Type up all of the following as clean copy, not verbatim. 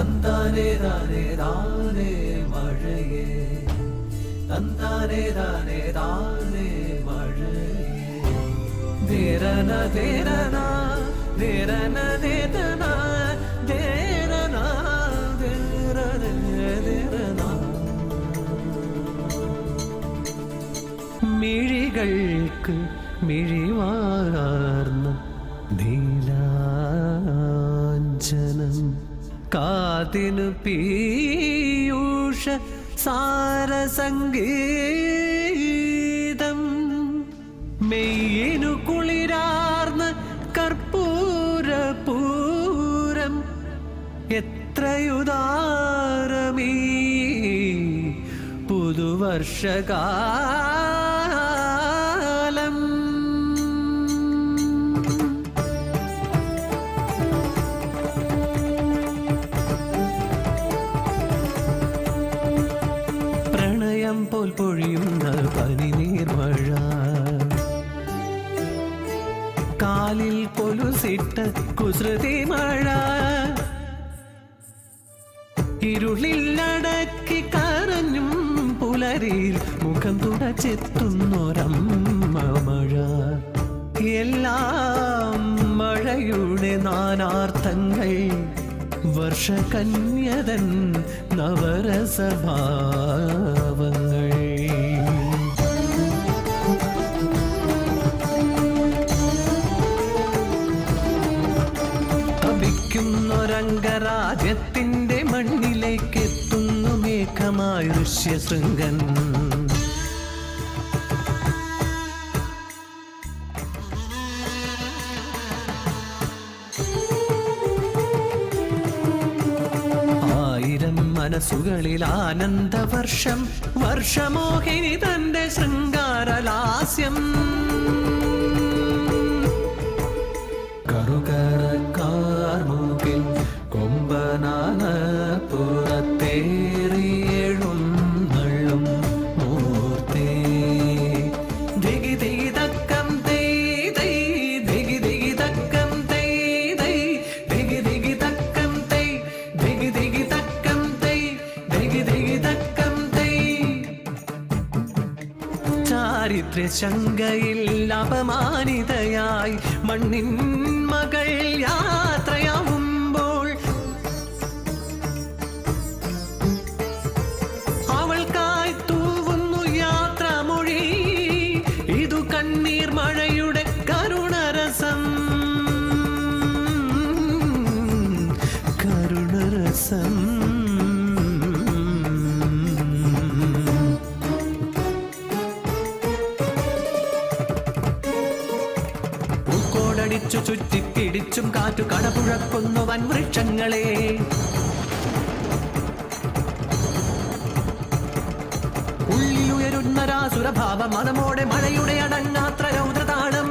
തന്താനേ താനേ താനേ മഴയേ തന്താനേ താനേ താനേ മഴയേ ധീരന ധീരന ധീരന ധീരന ധീരന ധീരന ധീരന മിഴികൾക്ക് മിഴിവാർന്ന നീലാഞ്ജനം കാതിനു പീയൂഷ സാരസംഗീതം മെയ്യിനു കുളിരാർന്ന കർപ്പൂരപൂരം എത്രയുദാരമീ പുതുവർഷകാലം പ്രണയം പോൽ പൊഴിയുന്ന പനിനീർമഴ കാലിൽ കൊലുസിട്ട കുസൃതി മഴ ഇരുളിലടക്കി കരഞ്ഞും പുലരിയിൽ മുഖം തുടച്ചെത്തുന്നൊരമ്മ മഴ എല്ലാം മഴയുടെ നാനാർത്ഥങ്ങൾ വർഷകന്യതൻ നവരസഭാവങ്ങൾ തപിക്കുന്നൊരംഗരാജ്യത്തിന്റെ മണ്ണിലേക്ക് എത്തുന്നു മേഘമായ ഋഷ്യശൃംഗൻ മനസ്സുകളിൽ ആനന്ദവർഷം വർഷമോഹിനി തന്റെ ശൃംഗാരലാസ്യം കറുകരക്കാർമുകിൽ കൊമ്പനാന പുറത്തേറിയേഴുന്നള്ളും മൂർത്തേ ദിഗി ദിഗി തക്കം തൈ തൈ ദിഗി ദിഗി തക്കം തൈ തൈ ദിഗി ദിഗി തക്കം തൈ ദിഗി ദിഗി തക്കം തൈ ദിഗി ദിഗി തക്കം തൈ ചാരിത്ര ശങ്കയിൽ അപമാനിതയായി മണ്ണിൻ മകൾ യാത്രയാവുമ്പോൾ അവൾക്കായി തൂവുന്നു യാത്രാമൊഴി ഇതു കണ്ണീർ മഴയുടെ കരുണരസം കരുണരസം ടിച്ചു ചുറ്റിപ്പിടിച്ചും കാറ്റു കടപുഴക്കുന്നു വൻവൃക്ഷങ്ങളെ ഉള്ളിലുയരുന്ന രാസുരഭാവ മനമോടെ മഴയുടെ അടങ്ങാത്ര രൗദ്രതാളം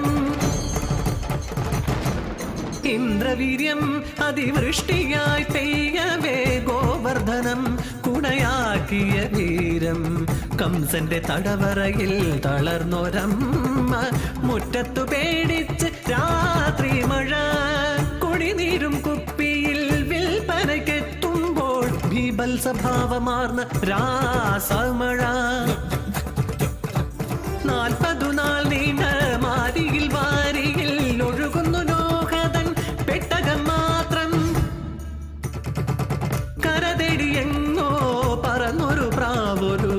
ഇന്ദ്രവീര്യം അതിവൃഷ്ടിയായി പെയ്യവേ ഗോവർദ്ധനം കുണയാക്കിയ വീരം കംസന്റെ തടവറയിൽ തളർന്നൊരമ്മ മുറ്റത്തു പേടിച്ച് രാത്രി മഴ കൊടിനീരും കുപ്പിയിൽ വിൽപ്പനയ്ക്കെത്തുമ്പോൾ ബീഭത്സഭാവമാർന്ന രാസമഴ 40 നാൾ നീണ്ട മാരിയിൽ വാരിയിൽ ഒഴുകുന്നു നോഹതൻ പെട്ടകം മാത്രം കരതെടിയെങ്ങോ പറന്നൊരു പ്രാവൊരു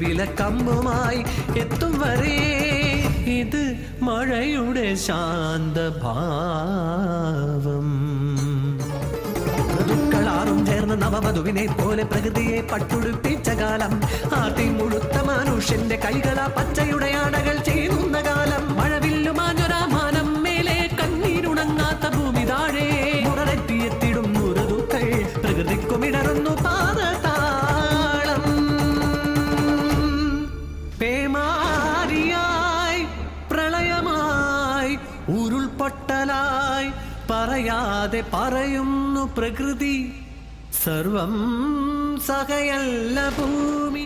വിലക്കമ്പുമായി എത്തും വരെ ഇത് മഴയുടെ ശാന്തഭാവം ഋതുക്കളാറും ചേർന്ന് നവവധുവിനെ പോലെ പ്രകൃതിയെ പട്ടുടുപ്പിച്ച കാലം ആട്ടി മുഴുത്ത മനുഷ്യന്റെ കൈകള പച്ചയുടെ ആടകൾ ചെയ്യുന്ന കാലം മഴവില്ലുമാഞ്ഞൊരാമാനം മേലെ കണ്ണീരുണങ്ങാത്ത ഭൂമി താഴെ മുറലെത്തിയെത്തിടുന്നു ഋതുക്കൾ പ്രകൃതിക്കുമിടറുന്നു പാദതാളം പേമാരിയായി പ്രളയമായി ഉരുൾപൊട്ടലായി പറയാതെ പറയുന്നു പ്രകൃതി സർവം സഹയല്ല ഭൂമി